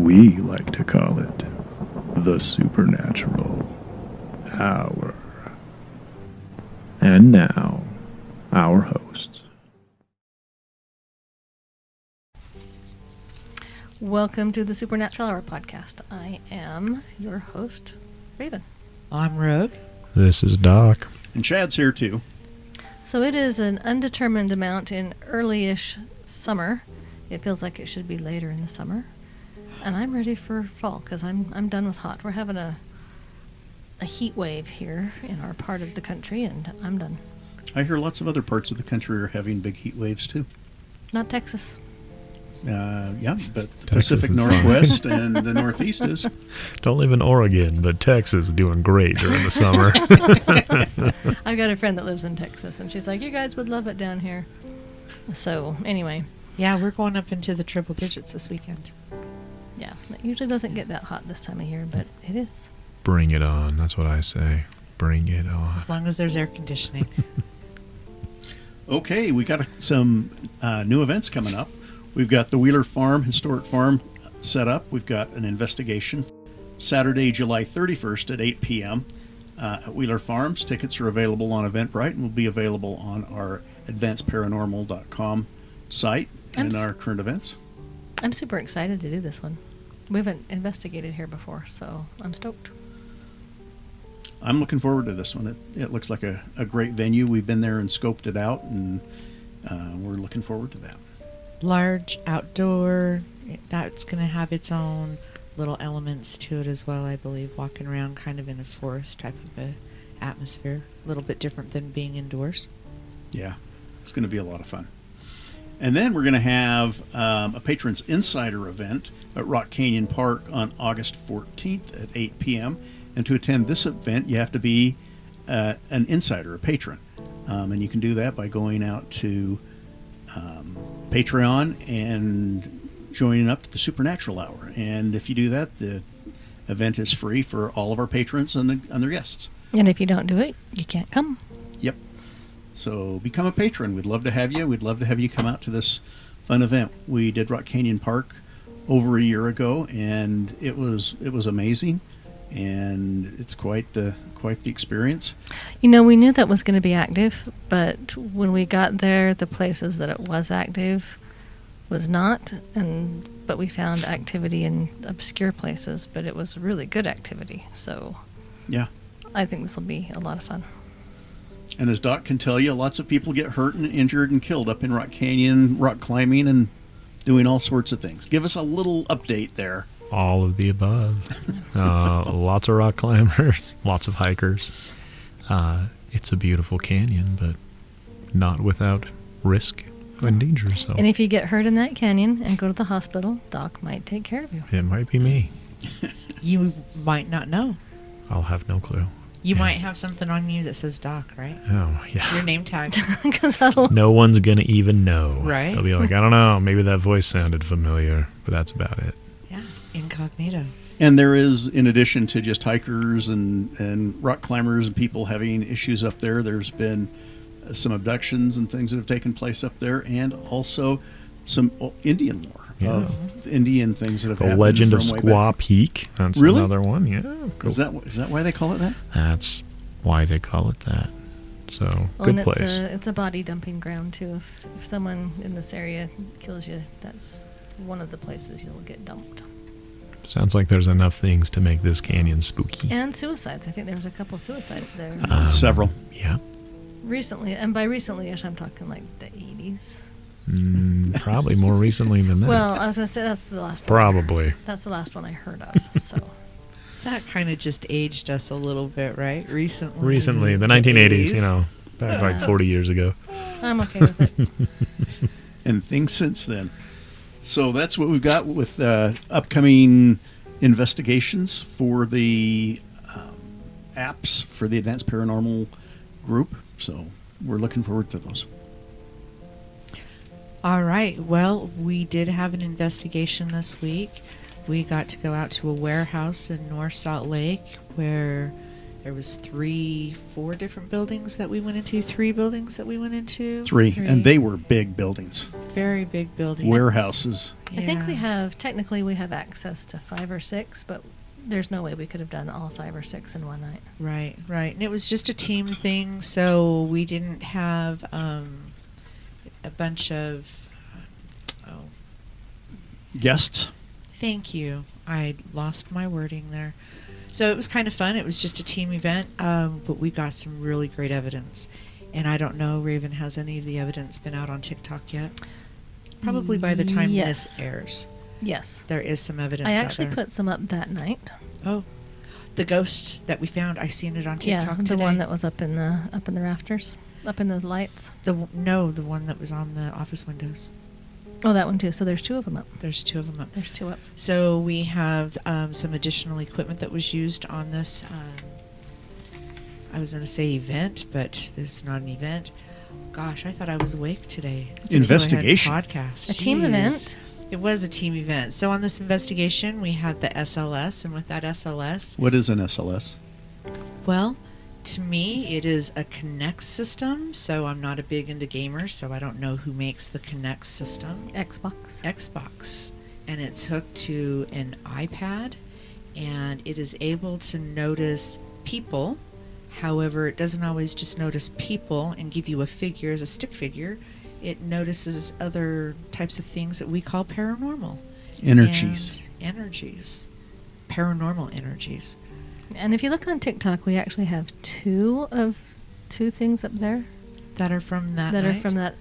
We like to call it the Supernatural Hour. And now, our hosts. Welcome to the Supernatural Hour podcast. I am your host, Ravyn. I'm Rogue. This is Doc. And Chad's here too. So it is an undetermined amount in early-ish summer. It feels like it should be later in the summer. And I'm ready for fall because I'm done with hot. We're having a heat wave here in our part of the country, and I'm done. I hear lots of other parts of the country are having big heat waves too. Not Texas. Yeah, but the Texas Pacific is Northwest and the Northeast is. Don't live in Oregon, but Texas is doing great during the summer. I've got a friend that lives in Texas, and she's like, you guys would love it down here. So, anyway. Yeah, we're going up into the triple digits this weekend. Yeah, it usually doesn't get that hot this time of year, but it is. Bring it on. That's what I say. Bring it on. As long as there's air conditioning. Okay, we got some new events coming up. We've got the Wheeler Farm, Historic Farm set up. We've got an investigation Saturday, July 31st at 8 p.m. At Wheeler Farms. Tickets are available on Eventbrite and will be available on our advanceparanormal.com site and our current events. I'm super excited to do this one. We haven't investigated here before, so I'm stoked. I'm looking forward to this one. It looks like a great venue. We've been there and scoped it out, and we're looking forward to that. Large, outdoor. That's going to have its own little elements to it as well, I believe. Walking around kind of in a forest type of a atmosphere. A little bit different than being indoors. Yeah, it's going to be a lot of fun. And then we're going to have a Patrons Insider event at Rock Canyon Park on August 14th at 8 p.m. And to attend this event, you have to be an insider, a patron. And you can do that by going out to Patreon and joining up to the Supernatural Hour. And if you do that, the event is free for all of our patrons and their guests. And if you don't do it, you can't come. Yep. So become a patron. We'd love to have you. We'd love to have you come out to this fun event. We did Rock Canyon Park over a year ago, and it was amazing, and it's quite the experience. You know, we knew that was going to be active, but when we got there, the places that it was active was not, but we found activity in obscure places, but it was really good activity. So yeah, I think this will be a lot of fun. And as Doc can tell you, lots of people get hurt and injured and killed up in Rock Canyon, rock climbing, and doing all sorts of things. Give us a little update there. All of the above. Lots of rock climbers, lots of hikers. It's a beautiful canyon, but not without risk and danger. So, And if you get hurt in that canyon and go to the hospital, Doc might take care of you. it might be me. You might not know. I'll have no clue. You might have something on you that says Doc, right? Oh, yeah. Your name tag. No one's going to even know. Right. They'll be like, I don't know, maybe that voice sounded familiar, but that's about it. Yeah, incognito. And there is, in addition to just hikers and rock climbers and people having issues up there, there's been some abductions and things that have taken place up there, and also some Indian lore of Indian things that have happened. The Legend of from way Squaw back. Peak. That's Really? another one. Yeah. Cool. Is that why they call it that? That's why they call it that. So, Well, good and place. it's a body dumping ground, too. If someone in this area kills you, that's one of the places you'll get dumped. Sounds like there's enough things to make this canyon spooky. And suicides. I think there was a couple suicides there. Several. Yeah. Recently, and by recently-ish, I'm talking like the 80s. Probably more recently than that. Well, I was going to say that's the last one. Probably. That's the last one I heard of, so. That kind of just aged us a little bit, right? Recently, the 1980s, you know, back like 40 years ago. I'm okay with it. And things since then. So that's what we've got with upcoming investigations for the apps for the Advanced Paranormal group. So we're looking forward to those. All right. Well, we did have an investigation this week. We got to go out to a warehouse in North Salt Lake where There was 4 different buildings that we went into. 3 buildings that we went into. Three. Three. And they were big buildings, Very big buildings. warehouses. I think we Yeah. have, technically we have access to 5 or 6, but there's no way we could have done all 5 or 6 in one night. Right, right. And it was just a team thing, so we didn't have a bunch of. Oh, Guests. thank you. I lost my wording there. So it was kind of fun. It was just a team event, but we got some really great evidence. And I don't know, Ravyn, has any of the evidence been out on TikTok yet? Probably by the time Yes. this airs. Yes. There is some evidence I out actually there. put some up that night. Oh, the ghost that we found. I seen it on TikTok the today. one that was up in the rafters, up in the lights. the one that was on the office windows. Oh, that one too. So there's 2 of them up. There's 2 of them up. There's 2 up. So we have some additional equipment that was used on this. I was going to say event, but this is not an event. Gosh, I thought I was awake today. It's a Investigation. podcast. A team Jeez. event. It was a team event. So on this investigation, we had the SLS, and with that SLS, What is an SLS? well, to me, it is a Kinect system. So I'm not a big into gamers, so I don't know who makes the Kinect system. Xbox. Xbox, and it's hooked to an iPad, and it is able to notice people. However, it doesn't always just notice people and give you a figure as a stick figure. It notices other types of things that we call paranormal Energies. and energies, paranormal energies. And if you look on TikTok, we actually have 2 things up there That are from that that are night? from that,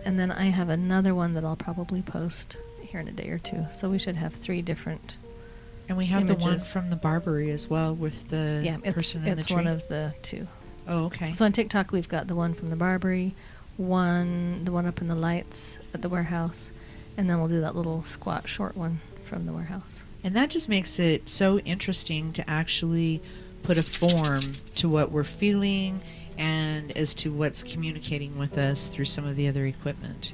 and then I have another one that I'll probably post here in a day or 2. So we should have 3 different. And we have the one images. from the Barbary as well with the Yeah, person in the it's tree. one of the 2. Oh, okay. So on TikTok, we've got the one from the Barbary, the one up in the lights at the warehouse, and then we'll do that little squat short one from the warehouse. And that just makes it so interesting to actually put a form to what we're feeling and as to what's communicating with us through some of the other equipment.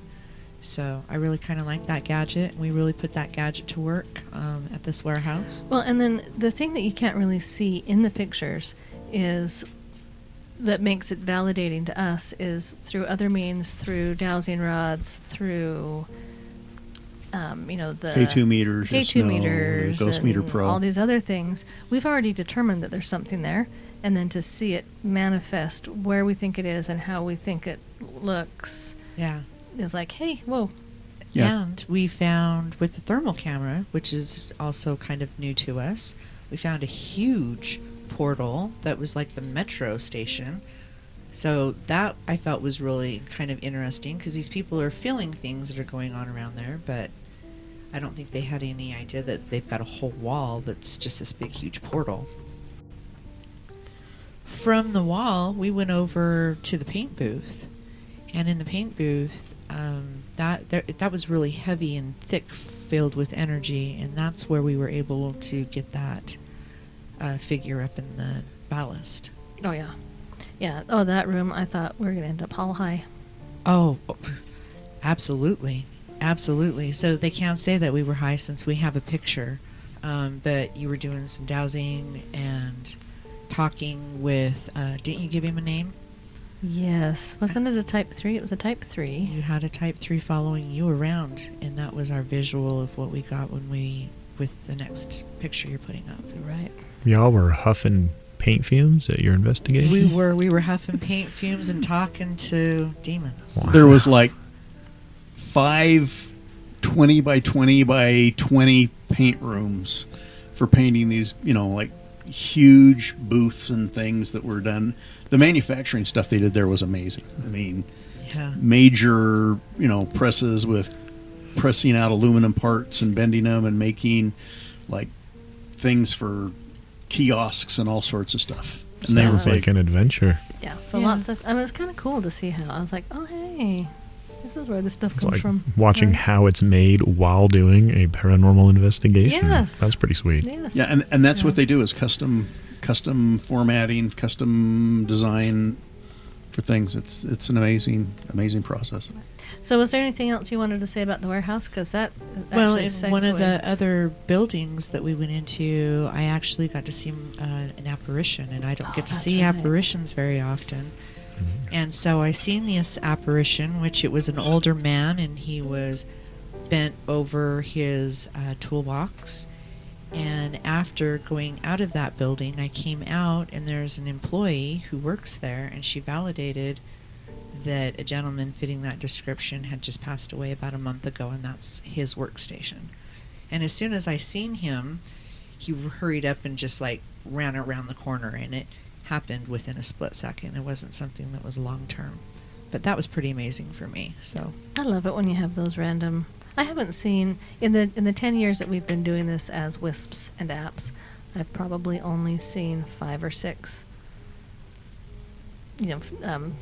So I really kind of like that gadget. We really put that gadget to work at this warehouse. Well, and then the thing that you can't really see in the pictures is that makes it validating to us is through other means, through dowsing rods, through the K2 meters, K2 the meters, Ghost and Meter Pro. all these other things. We've already determined that there's something there, and then to see it manifest where we think it is and how we think it looks Yeah. is like, hey, whoa. Yeah. And we found with the thermal camera, which is also kind of new to us, we found a huge portal that was like the metro station. So that I felt was really kind of interesting because these people are feeling things that are going on around there, but I don't think they had any idea that they've got a whole wall that's just this big, huge portal. From the wall, we went over to the paint booth, and in the paint booth, that was really heavy and thick, filled with energy, and that's where we were able to get that figure up in the ballast. Oh, yeah. Yeah. Oh, that room, I thought we were going to end up hall high. Oh, absolutely. Absolutely. So they can't say that we were high since we have a picture. But you were doing some dowsing and talking with, didn't you give him a name? Yes. Wasn't it a type 3? It was a type 3. You had a type 3 following you around, and that was our visual of what we got with the next picture you're putting up. Right. Y'all were huffing paint fumes at your investigation? We were huffing paint fumes and talking to demons. Wow. There was like 5 20 by 20 by 20 paint rooms for painting these, like huge booths and things that were done. The manufacturing stuff they did there was amazing. I mean, Yeah. major, presses with pressing out aluminum parts and bending them and making like things for kiosks and all sorts of stuff. And they were Sounds like big. an adventure. Yeah. So Yeah. lots of, it's kind of cool to see how, I was like, oh, hey, this is where this stuff It's comes like from. watching Right. how it's made while doing a paranormal investigation. Yes. That's pretty sweet. Yes. Yeah, and that's Yeah. what they do is custom formatting, custom design for things. It's an amazing process. So was there anything else you wanted to say about the warehouse? Because that Well, actually in one of the segues. other buildings that we went into, I actually got to see an apparition, and I don't get to that's see right. apparitions very often. And so I seen this apparition, which it was an older man, and he was bent over his toolbox. And after going out of that building, I came out, and there's an employee who works there, and she validated that a gentleman fitting that description had just passed away about a month ago, and that's his workstation. And as soon as I seen him, he hurried up and just like ran around the corner, and it happened within a split second. It wasn't something that was long term, but that was pretty amazing for me. So I love it when you have those random. I haven't seen in the 10 years that we've been doing this as WISPs and apps. I've probably only seen 5 or 6.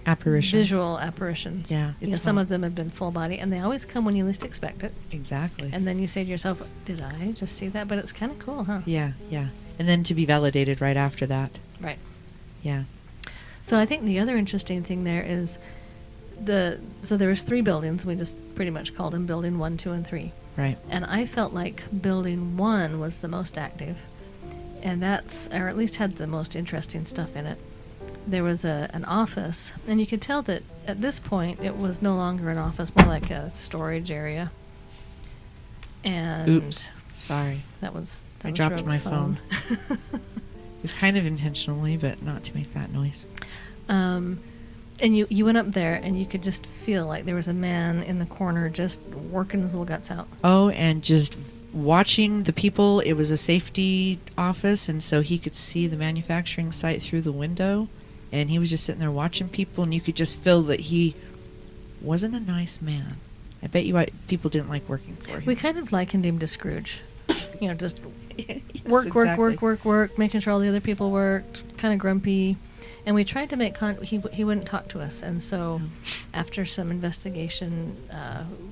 apparitions. Visual apparitions. Yeah, it's some fun. of them have been full body, and they always come when you least expect it. Exactly. And then you say to yourself, "Did I just see that?" But it's kind of cool, huh? Yeah, yeah. And then to be validated right after that. Right. Yeah. So I think the other interesting thing there is so there was 3 buildings. We just pretty much called them Building 1, 2, and 3. Right. And I felt like Building 1 was the most active, and or at least had the most interesting stuff in it. There was an office, and you could tell that at this point it was no longer an office, more like a storage area. And Oops. Sorry. that was I was dropped Rogue's my phone. It was kind of intentionally, but not to make that noise. And you went up there, and you could just feel like there was a man in the corner just working his little guts out. Oh, and just watching the people. It was a safety office, and so he could see the manufacturing site through the window, and he was just sitting there watching people, and you could just feel that he wasn't a nice man. I bet you people didn't like working for him. We kind of likened him to Scrooge. Just Yes, work, exactly. work, making sure all the other people worked, kind of grumpy. And we tried to make he wouldn't talk to us. And so No. after some investigation,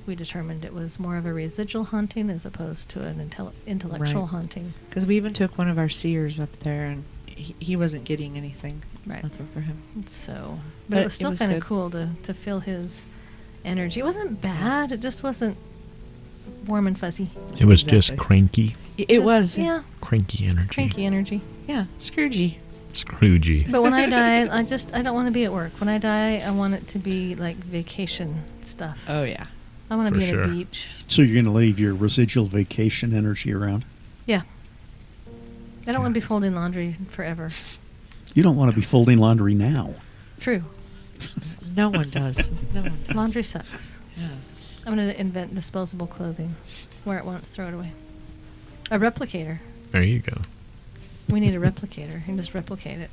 we determined it was more of a residual haunting as opposed to an intellectual Right. haunting. Because we even took one of our seers up there, and he wasn't getting anything. It's Right. nothing for him. So, But but it was it still was kind of good. cool to feel his energy. It wasn't bad. It just wasn't warm and fuzzy. It was just Exactly. cranky, It Just- was. Yeah, cranky energy. cranky energy. Yeah, Scroogey. Scroogey. But when I die, I don't want to be at work. When I die, I want it to be like vacation stuff. Oh, yeah. I want to For be sure. at a beach. So you're going to leave your residual vacation energy around? Yeah. I don't want to be folding laundry forever. You don't want to be folding laundry now. True. No one does. No one does. Laundry sucks. Yeah. I'm going to invent disposable clothing. Wear it once, throw it away. A replicator. There you go. We need a replicator. You can just replicate it.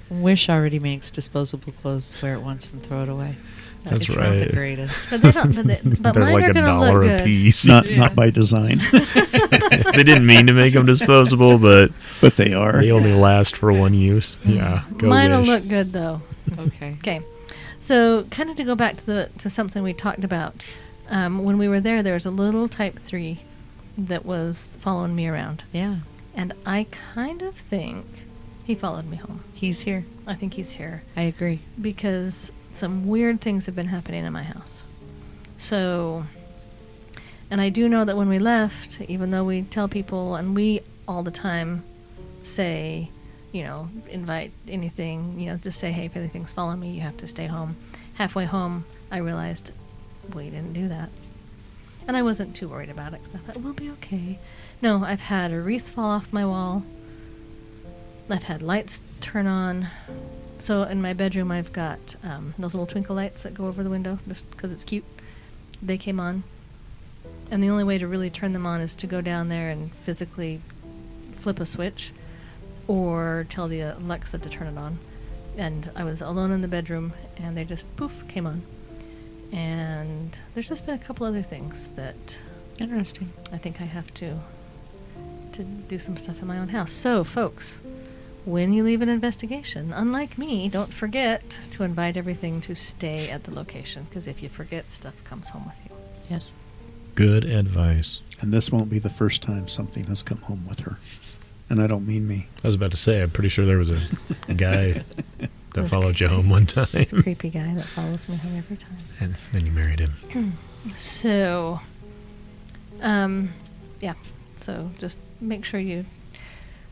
Wish already makes disposable clothes, wear it once and throw it away. That's it's right. not the greatest. But they don't. But They're mine like are going to look $1 a good. piece. Not by design, They didn't mean to make them disposable, but but they are. they only last for one use. Yeah, go Mine will Wish. look good though. Okay. Okay. So, kind of to go back to something we talked about, when we were there was a little Type 3 that was following me around. Yeah. And I kind of think he followed me home. He's here. I think he's here I agree. because some weird things have been happening in my house. So, and I do know that when we left, even though we tell people, and we all the time say, invite anything, just say, hey, if anything's following me, you have to stay home. Halfway home, I realized we didn't do that. And I wasn't too worried about it because I thought, we'll be okay. No, I've had a wreath fall off my wall. I've had lights turn on. So in my bedroom, I've got those little twinkle lights that go over the window just because it's cute. They came on. And the only way to really turn them on is to go down there and physically flip a switch or tell the Alexa to turn it on. And I was alone in the bedroom, and they just, poof, came on. And there's just been a couple other things that Interesting. I think I have to do some stuff in my own house. So, folks, when you leave an investigation, unlike me, don't forget to invite everything to stay at the location, because if you forget, stuff comes home with you. Yes. Good advice. And this won't be the first time something has come home with her. And I don't mean me. I was about to say, I'm pretty sure there was a guy that This followed you home one time. This creepy guy that follows me home every time. And then you married him. So, yeah. So just make sure you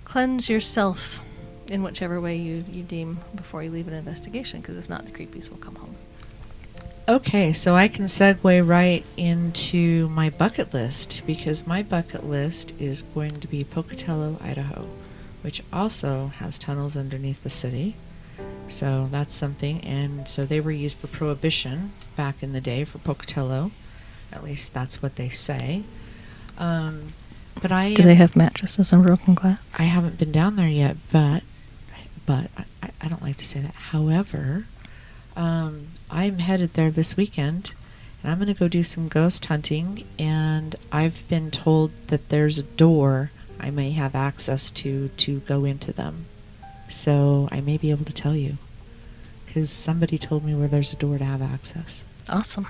cleanse yourself in whichever way you deem before you leave an investigation, because if not, the creepies will come home. Okay, so I can segue right into my bucket list, because my bucket list is going to be Pocatello, Idaho, which also has tunnels underneath the city. So that's something. And so they were used for prohibition back in the day for Pocatello. At least that's what they say. But Do they have mattresses and broken glass? I haven't been down there yet, but I don't like to say that. However, I'm headed there this weekend, and I'm going to go do some ghost hunting, and I've been told that there's a door I may have access to go into them. So I may be able to tell you, because somebody told me where there's a door to have access. Awesome.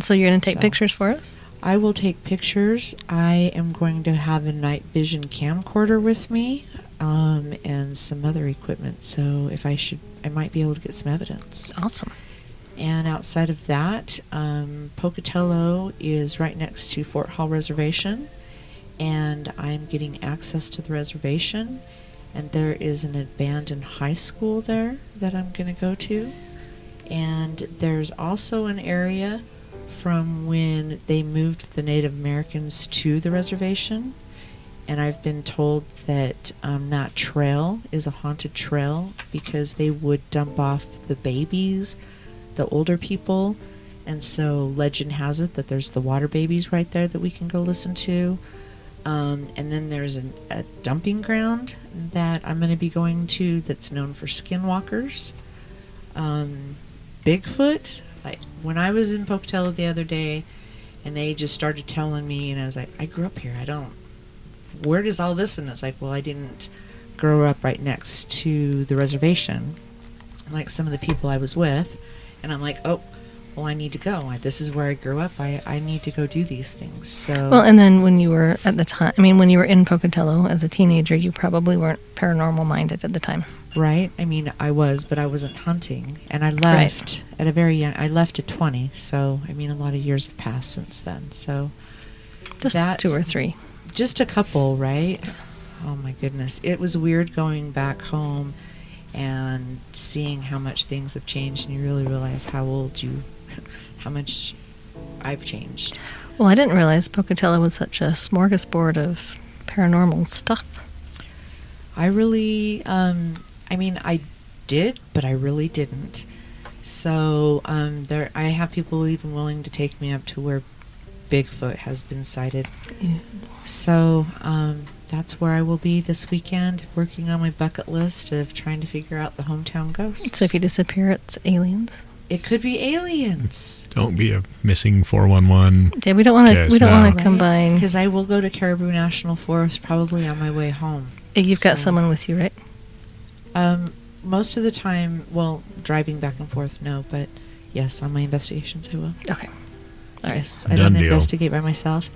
So you're going to take So- pictures for us? I will take pictures. I am going to have a night vision camcorder with me, and some other equipment. So if I might be able to get some evidence. Awesome. And outside of that, Pocatello is right next to Fort Hall Reservation, and I'm getting access to the reservation. And there is an abandoned high school there that I'm going to go to. And there's also an area from when they moved the Native Americans to the reservation. And I've been told that that trail is a haunted trail because they would dump off the babies, the older people. And so legend has it that there's the water babies right there that we can go listen to. And then there's a dumping ground that I'm going to be going to that's known for skinwalkers. Bigfoot. Like when I was in Pocatello the other day, and they just started telling me, and I was like, I grew up here. Where does all this? And it's like, well, I didn't grow up right next to the reservation, like some of the people I was with. And I'm like, oh, well, I need to go. This is where I grew up. I need to go do these things. So Well, and then when you were at the time, when you were in Pocatello as a teenager, you probably weren't paranormal minded at the time. right? I mean, I was, but I wasn't hunting. And I left at a very young, I left at 20. So, a lot of years have passed since then. So, Just that's 2 or 3. just a couple, right? Oh my goodness. It was weird going back home and seeing how much things have changed, and you really realize how much I've changed. Well, I didn't realize Pocatello was such a smorgasbord of paranormal stuff. I really, I did, but I really didn't. So, I have people even willing to take me up to where Bigfoot has been sighted. Yeah. So, that's where I will be this weekend, working on my bucket list of trying to figure out the hometown ghosts. So if you disappear, it's aliens. It could be aliens. Don't be a missing 411. Yeah, we don't want to. Yes, We don't no. want to combine. Because I will go to Caribou National Forest probably on my way home. You've got So- someone with you, right? Most of the time, well, driving back and forth, no, but yes, on my investigations I will. Okay. All right. Yes, I Done don't deal. investigate by myself,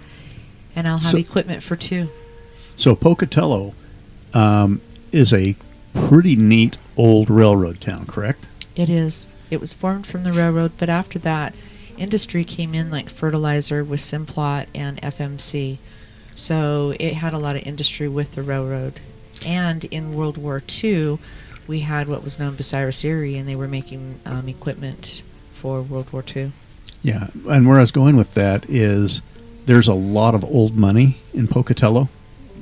and I'll have So- equipment for 2. So Pocatello is a pretty neat old railroad town, correct? It is. It was formed from the railroad, but after that, industry came in like fertilizer with Simplot and FMC. So it had a lot of industry with the railroad. And in World War II, we had what was known as Cyrus Erie, and they were making equipment for World War II. Yeah, and where I was going with that is there's a lot of old money in Pocatello.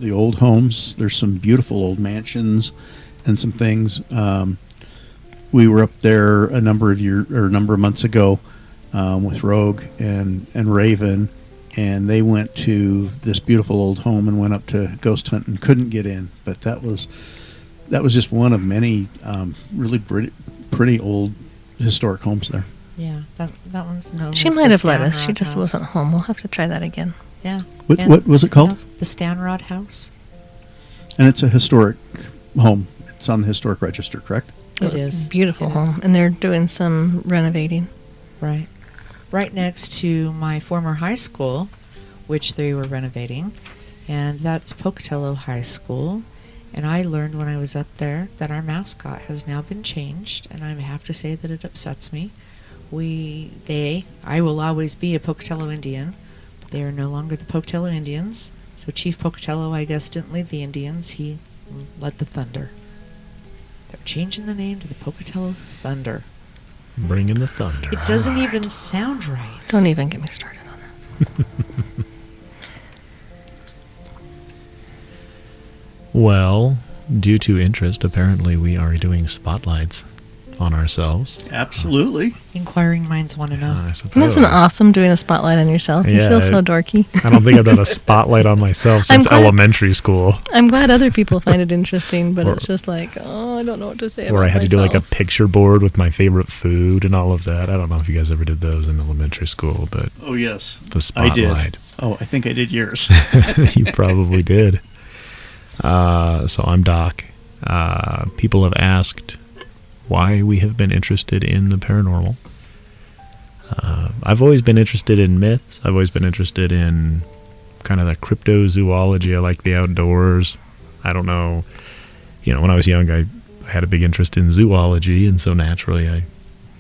The old homes, there's some beautiful old mansions and some things. We were up there a number of months ago with Rogue and Ravyn, and they went to this beautiful old home and went up to ghost hunt and couldn't get in. But that was just one of many really pretty old historic homes there. Yeah, that one's known She as might the have let us. She Stanrod just House. wasn't home. We'll have to try that again. Yeah. What, And- what was it called? The Stanrod House. And it's a historic home. It's on the historic register, correct? It was is. a beautiful It home, is. and they're doing some renovating. Right. Right next to my former high school, which they were renovating. And that's Pocatello High School. And I learned when I was up there that our mascot has now been changed, and I have to say that it upsets me. I will always be a Pocatello Indian. They are no longer the Pocatello Indians. So Chief Pocatello, I guess, didn't lead the Indians. He led the Thunder. They're changing the name to the Pocatello Thunder. Bring in the thunder. It doesn't even sound right. Don't even get me started on that. Well, due to interest, apparently we are doing spotlights on ourselves. Absolutely. Inquiring minds want to know. I suppose. Isn't it awesome doing a spotlight on yourself? You Yeah, feel so dorky. I don't think I've done a spotlight on myself since glad- elementary school, I'm glad other people find it interesting, but Or- it's just like, oh, I don't know what to say about where I had to do like a myself. picture board with my favorite food and all of that. I don't know if you guys ever did those in elementary school, but Oh, yes. the I spotlight. did. Oh, I think I did yours. You probably did. So I'm Doc. People have asked why we have been interested in the paranormal. I've always been interested in myths. I've always been interested in kind of the cryptozoology. I like the outdoors. I don't know. When I was young, I had a big interest in zoology, and so naturally I,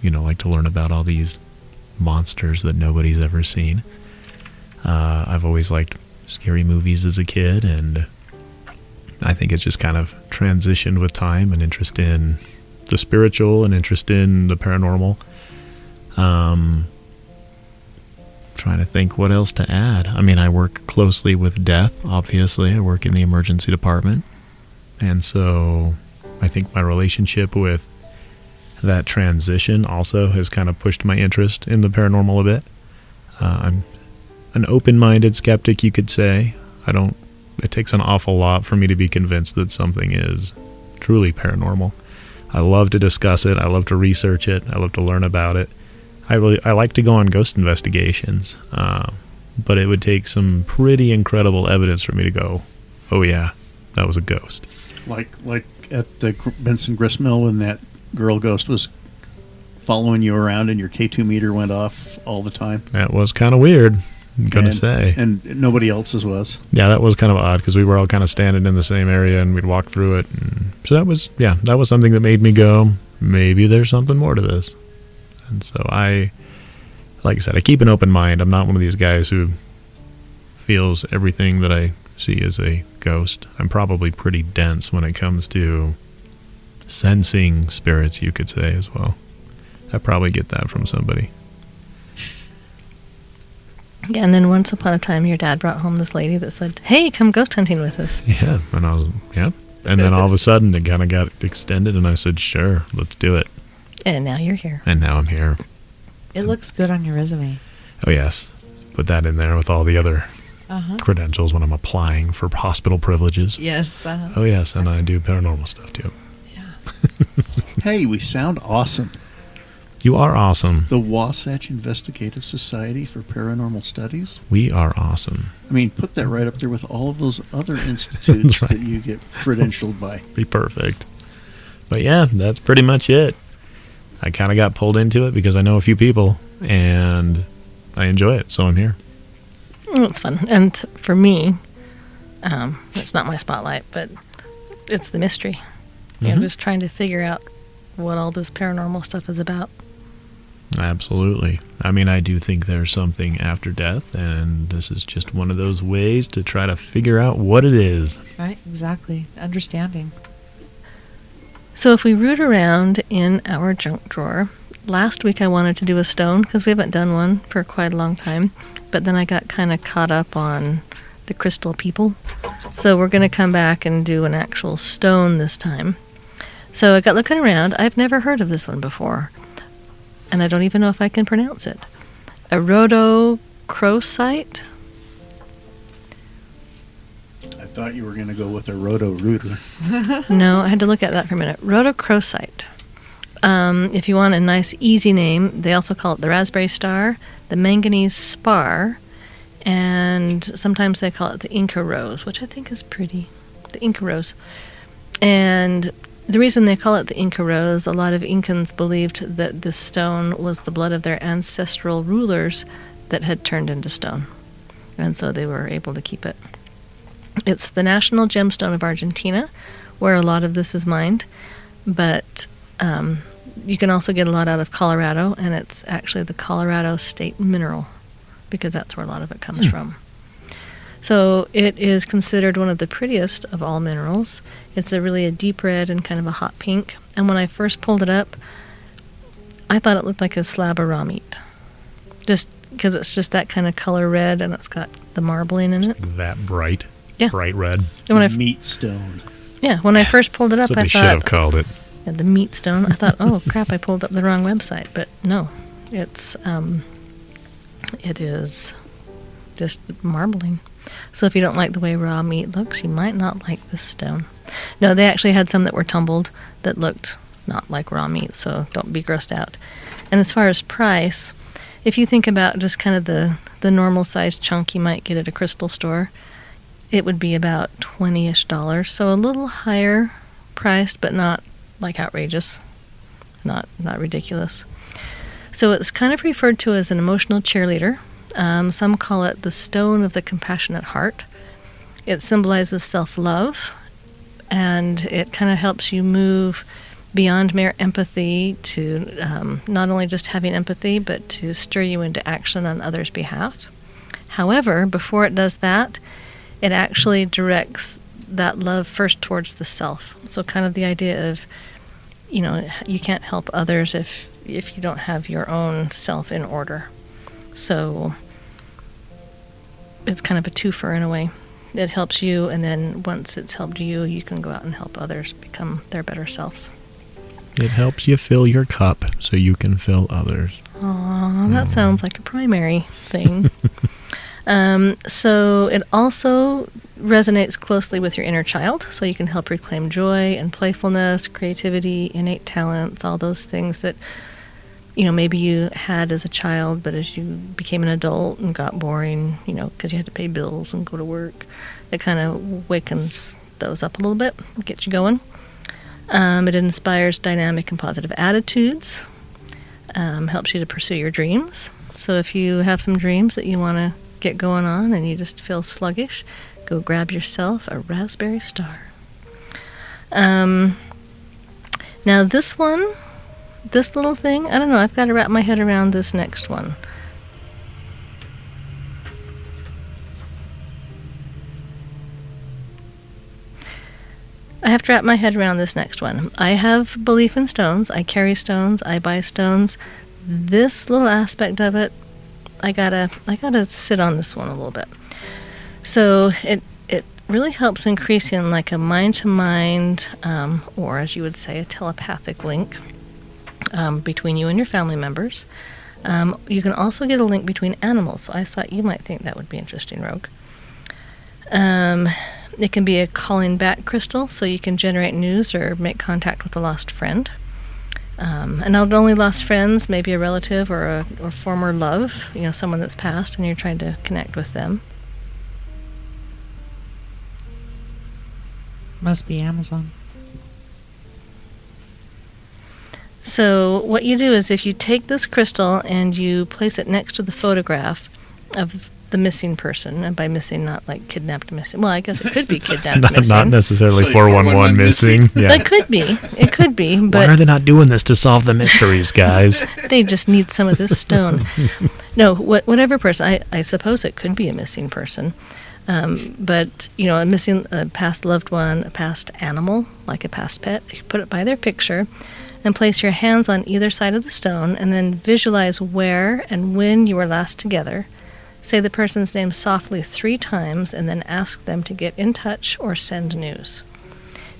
like to learn about all these monsters that nobody's ever seen. I've always liked scary movies as a kid, and I think it's just kind of transitioned with time, an interest in the spiritual, an interest in the paranormal. Trying to think what else to add. I mean, I work closely with death, obviously. I work in the emergency department. And so I think my relationship with that transition also has kind of pushed my interest in the paranormal a bit. I'm an open-minded skeptic, you could say. It takes an awful lot for me to be convinced that something is truly paranormal. I love to discuss it. I love to research it. I love to learn about it. I like to go on ghost investigations, but it would take some pretty incredible evidence for me to go, oh yeah, that was a ghost. like at the Benson grist mill when that girl ghost was following you around and your K2 meter went off all the time. That was kind of weird, I'm going to say. And nobody else's was. Yeah, that was kind of odd because we were all kind of standing in the same area and we'd walk through it. And so that was something that made me go, maybe there's something more to this. And so like I said, I keep an open mind. I'm not one of these guys who feels everything that I see as a ghost. I'm probably pretty dense when it comes to sensing spirits, you could say, as well. I probably get that from somebody. Yeah, and then once upon a time, your dad brought home this lady that said, hey, come ghost hunting with us. Yeah, and then all of a sudden it kind of got extended and I said, sure, let's do it. And now you're here. And now I'm here. It looks good on your resume. Oh yes, put that in there with all the other Uh-huh. credentials when I'm applying for hospital privileges. Yes. Oh yes, and I do paranormal stuff too. Yeah. Hey, we sound awesome. You are awesome. The Wasatch Investigative Society for Paranormal Studies. We are awesome. I mean, put that right up there with all of those other institutes Right. that you get credentialed by. Be perfect. But yeah, that's pretty much it. I kind of got pulled into it because I know a few people and I enjoy it, so I'm here. It's fun. And for me, it's not my spotlight, but it's the mystery. Mhm. Just trying to figure out what all this paranormal stuff is about. Absolutely. I mean, I do think there's something after death, and this is just one of those ways to try to figure out what it is. Right, exactly. Understanding. So if we root around in our junk drawer, last week I wanted to do a stone because we haven't done one for quite a long time, but then I got kind of caught up on the crystal people. So we're going to come back and do an actual stone this time. So I got looking around. I've never heard of this one before, and I don't even know if I can pronounce it. A rhodochrosite? I thought you were going to go with a roto-rooter. No, I had to look at that for a minute. Rhodochrosite. If you want a nice, easy name, they also call it the raspberry star, the manganese spar, and sometimes they call it the Inca Rose, which I think is pretty. The Inca Rose. And the reason they call it the Inca Rose, a lot of Incans believed that this stone was the blood of their ancestral rulers that had turned into stone. And so they were able to keep it. It's the national gemstone of Argentina, where a lot of this is mined, but you can also get a lot out of Colorado, and it's actually the Colorado State Mineral, because that's where a lot of it comes from. So it is considered one of the prettiest of all minerals. It's really a deep red and kind of a hot pink. And when I first pulled it up, I thought it looked like a slab of raw meat. Just because it's just that kind of color red, and it's got the marbling in it. That bright. Yeah. Bright red. And when I Meat stone. when I first pulled it up, That's what I they should have thought, called it. yeah, the meat stone. I thought, oh crap, I pulled up the wrong website. But no, it's it is just marbling. So if you don't like the way raw meat looks, you might not like this stone. No, they actually had some that were tumbled that looked not like raw meat, so don't be grossed out. And as far as price, if you think about just kind of the normal size chunk you might get at a crystal store, it would be about $20-ish. So a little higher priced, but not like outrageous, not ridiculous. So it's kind of referred to as an emotional cheerleader. Some call it the stone of the compassionate heart. It symbolizes self-love, and it kind of helps you move beyond mere empathy to not only just having empathy, but to stir you into action on others' behalf. However, before it does that, it actually directs that love first towards the self. So kind of the idea of, you can't help others if you don't have your own self in order. So it's kind of a twofer in a way. It helps you, and then once it's helped you, you can go out and help others become their better selves. It helps you fill your cup so you can fill others. Aw, that sounds like a primary thing. So it also resonates closely with your inner child, so you can help reclaim joy and playfulness, creativity, innate talents, all those things that maybe you had as a child, but as you became an adult and got boring, because you had to pay bills and go to work, it kind of wakens those up a little bit, gets you going. It inspires dynamic and positive attitudes, helps you to pursue your dreams. So if you have some dreams that you want to get going on and you just feel sluggish, go grab yourself a raspberry star. Now this little thing, I don't know, I've got to wrap my head around this next one. I have to wrap my head around this next one. I have belief in stones. I carry stones. I buy stones. This little aspect of it, I gotta sit on this one a little bit. So it really helps increasing like a mind-to-mind, or as you would say, a telepathic link between you and your family members. You can also get a link between animals, so I thought you might think that would be interesting, Rogue. It can be a calling back crystal, so you can generate news or make contact with a lost friend. And not only lost friends, maybe a relative or former love, someone that's passed and you're trying to connect with them. Must be Amazon. So what you do is if you take this crystal and you place it next to the photograph of the missing person, and by missing, not like kidnapped missing. Well, I guess it could be kidnapped missing. Not necessarily So 411 missing. Yeah. It could be. It could be. Why But are they not doing this to solve the mysteries, guys? they just need some of this stone. No, whatever person. I suppose it could be a missing person. But, a past loved one, a past animal, like a past pet, you put it by their picture and place your hands on either side of the stone and then visualize where and when you were last together. Say the person's name softly 3 times and then ask them to get in touch or send news.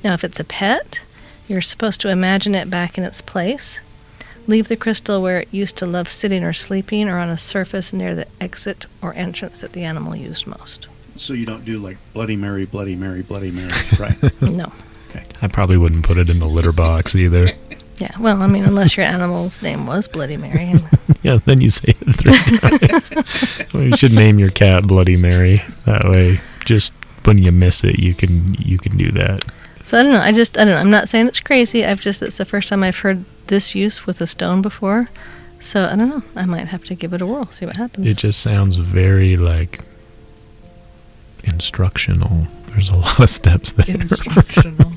Now, if it's a pet, you're supposed to imagine it back in its place. Leave the crystal where it used to love sitting or sleeping, or on a surface near the exit or entrance that the animal used most. So you don't do like Bloody Mary, Bloody Mary, Bloody Mary, right? No. I probably wouldn't put it in the litter box either. Yeah, well, unless your animal's name was Bloody Mary. Yeah, then you say it 3 times. Well, you should name your cat Bloody Mary. That way, just when you miss it, you can do that. So I don't know. I don't know. I'm not saying it's crazy. It's the first time I've heard this use with a stone before. So I don't know. I might have to give it a whirl, see what happens. It just sounds very instructional. There's a lot of steps there. Instructional.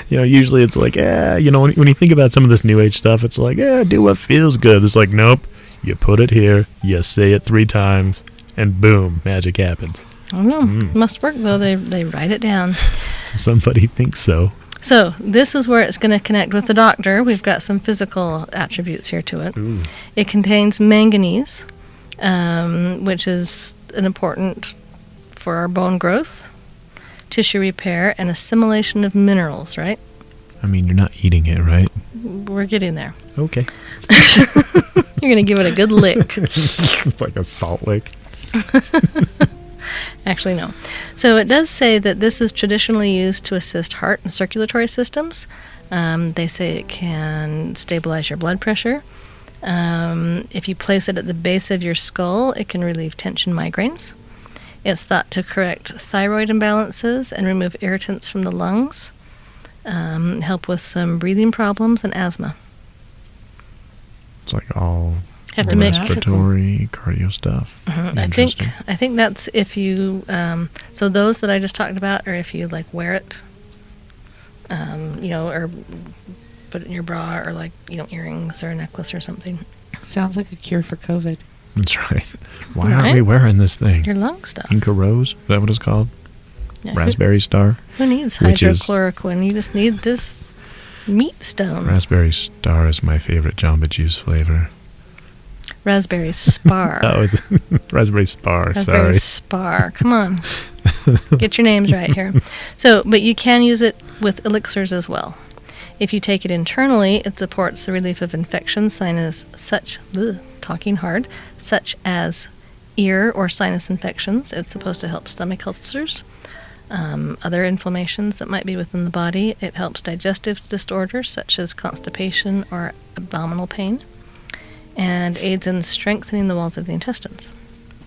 Usually it's like, when you think about some of this new age stuff, it's like, do what feels good. It's like, nope. You put it here, you say it 3 times, and boom, magic happens. I don't know. Must work, though. They write it down. Somebody thinks so. So this is where it's going to connect with the doctor. We've got some physical attributes here to it. Ooh. It contains manganese, which is an important for our bone growth, tissue repair, and assimilation of minerals, right? I mean, you're not eating it, right? We're getting there. Okay. You're going to give it a good lick. It's like a salt lick. Actually, no. So it does say that this is traditionally used to assist heart and circulatory systems. They say it can stabilize your blood pressure. If you place it at the base of your skull, it can relieve tension migraines. It's thought to correct thyroid imbalances and remove irritants from the lungs, help with some breathing problems and asthma. It's like all Have to make respiratory, cardio stuff. I think that's if you so those that I just talked about are if you like wear it, or put it in your bra or like earrings or a necklace or something. Sounds like a cure for COVID. That's right. Why aren't we wearing this thing? Your lung stuff. Inca Rose? Is that what it's called? Yeah, Raspberry Star? Who needs Which is- hydrochloroquine? You just need this meat stone. Raspberry Star is my favorite Jamba Juice flavor. Raspberry Spar. Oh, is it? Raspberry Spar, Raspberry sorry. Spar. Come on. Get your names right here. But you can use it with elixirs as well. If you take it internally, it supports the relief of infections, such as ear or sinus infections. It's supposed to help stomach ulcers, other inflammations that might be within the body. It helps digestive disorders such as constipation or abdominal pain, and aids in strengthening the walls of the intestines.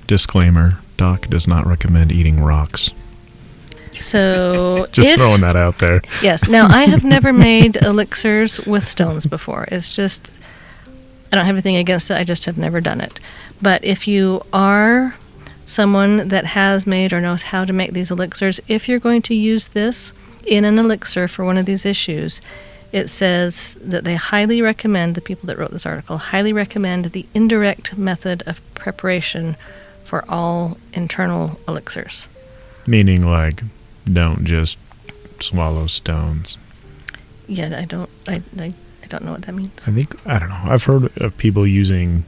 Disclaimer, Doc does not recommend eating rocks. So Just throwing that out there. Yes. Now, I have never made elixirs with stones before. It's just, I don't have anything against it. I just have never done it. But if you are someone that has made or knows how to make these elixirs, if you're going to use this in an elixir for one of these issues, it says that they highly recommend, the people that wrote this article, highly recommend the indirect method of preparation for all internal elixirs. Meaning, like, don't just swallow stones. Yeah, I don't know what that means. I don't know. I've heard of people using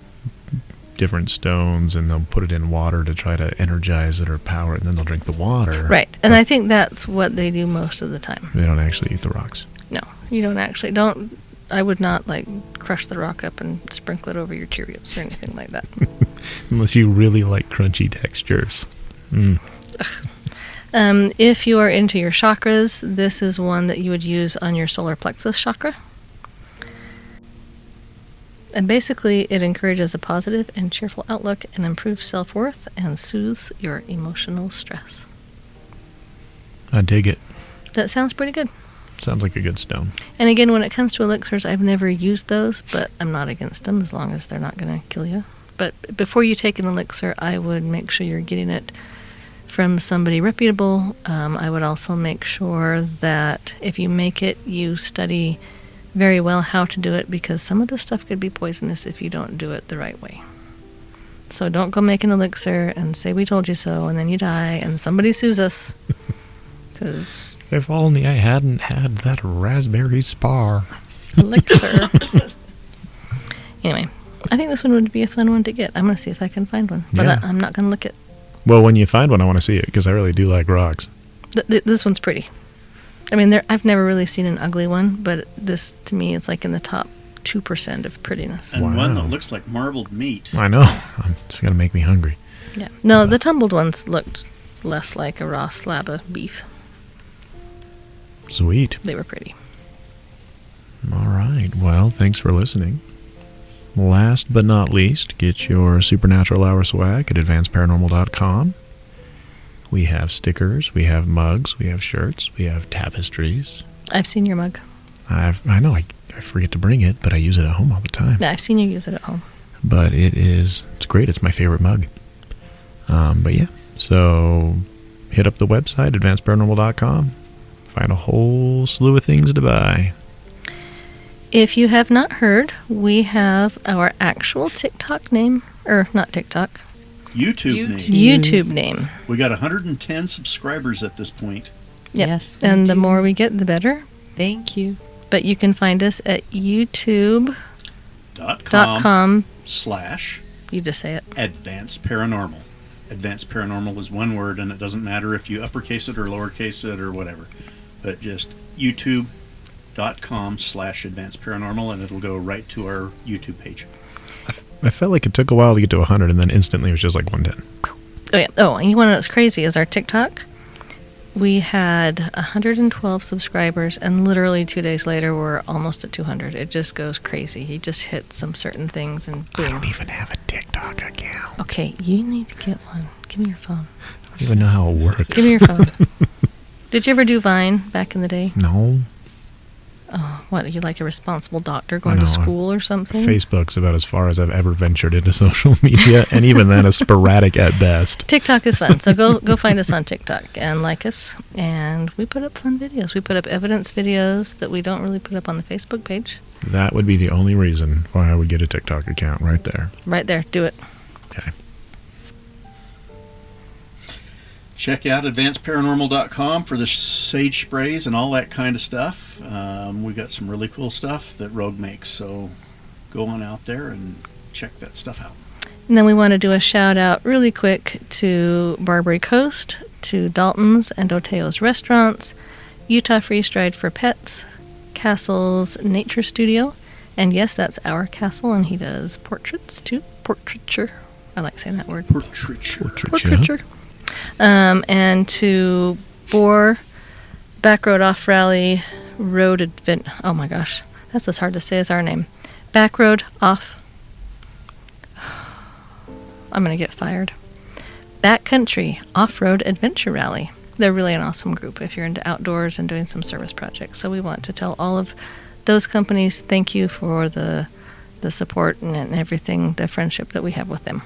different stones and they'll put it in water to try to energize it or power it, and then they'll drink the water. Right. And I think that's what they do most of the time. They don't actually eat the rocks. No, you don't. I would not crush the rock up and sprinkle it over your Cheerios or anything like that. Unless you really like crunchy textures. If you are into your chakras, this is one that you would use on your solar plexus chakra. And basically, it encourages a positive and cheerful outlook and improves self-worth and soothes your emotional stress. I dig it. That sounds pretty good. Sounds like a good stone. And again, when it comes to elixirs, I've never used those, but I'm not against them as long as they're not going to kill you. But before you take an elixir, I would make sure you're getting it from somebody reputable. I would also make sure that if you make it, you study very well how to do it, because some of the stuff could be poisonous if you don't do it the right way. So don't go make an elixir and say we told you so, and then you die and somebody sues us. Because if only I hadn't had that raspberry spar. Elixir. Anyway, I think this one would be a fun one to get. I'm going to see if I can find one, but Yeah. I'm not going to look at. Well, when you find one, I want to see it, because I really do like rocks. This one's pretty. I mean, I've never really seen an ugly one, but this, to me, it's like in the top 2% of prettiness. And Wow. one that looks like marbled meat. I know. It's going to make me hungry. Yeah. No, the tumbled ones looked less like a raw slab of beef. Sweet. They were pretty. All right. Well, thanks for listening. Last but not least, get your Supernatural Hour swag at advancedparanormal.com. We have stickers, we have mugs, we have shirts, we have tapestries. I've seen your mug. I know I forget to bring it, but I use it at home all the time. Yeah, I've seen you use it at home. But it's great. It's my favorite mug. But yeah, so hit up the website, advancedparanormal.com. find a whole slew of things to buy. If you have not heard, we have our actual TikTok name, or not TikTok, YouTube name. YouTube name. We got 110 subscribers at this point. Yep. Yes, we And the do. more we get, the better. Thank you. But you can find us at youtube.com. .com/ You just say it. Advanced Paranormal. Advanced Paranormal is one word, and it doesn't matter if you uppercase it or lowercase it or whatever. But just youtube.com/Advanced Paranormal, and it'll go right to our YouTube page. I felt like it took a while to get to 100, and then instantly it was just like 110. Oh, yeah. Oh, and you want to know what's crazy is our TikTok. We had 112 subscribers, and literally 2 days later, we're almost at 200. It just goes crazy. He just hit some certain things, and boom. I don't even have a TikTok account. Okay, you need to get one. Give me your phone. I don't even know how it works. Give me your phone. Did you ever do Vine back in the day? No. Oh, what, are you like a responsible doctor going to know, school or something? Facebook's about as far as I've ever ventured into social media, and even then, is sporadic at best. TikTok is fun, so go find us on TikTok and like us. And we put up fun videos. We put up evidence videos that we don't really put up on the Facebook page. That would be the only reason why I would get a TikTok account right there. Right there, do it. Okay. Check out advancedparanormal.com for the sage sprays and all that kind of stuff. We got some really cool stuff that Rogue makes, so go on out there and check that stuff out. And then we want to do a shout out really quick to Barbary Coast, to Dalton's and Oteo's Restaurants, Utah Freeze-Dried for Pets, Castle's Nature Studio, and yes, that's our castle, and he does portraits too. Portraiture. I like saying that word. Portraiture. Portraiture. And to Boar, Backroad Off Rally, Road Advent. Oh my gosh, that's as hard to say as our name. Backroad Off. I'm gonna get fired. Backcountry Off-Road Adventure Rally. They're really an awesome group if you're into outdoors and doing some service projects. So we want to tell all of those companies thank you for the support and everything, the friendship that we have with them.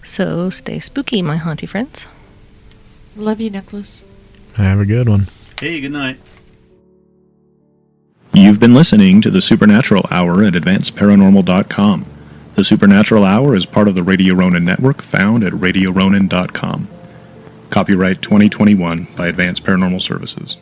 So stay spooky, my haunty friends. Love you, Necklace. Have a good one. Hey, good night. You've been listening to the Supernatural Hour at AdvancedParanormal.com. The Supernatural Hour is part of the Radio Ronin network found at RadioRonin.com. Copyright 2021 by Advanced Paranormal Services.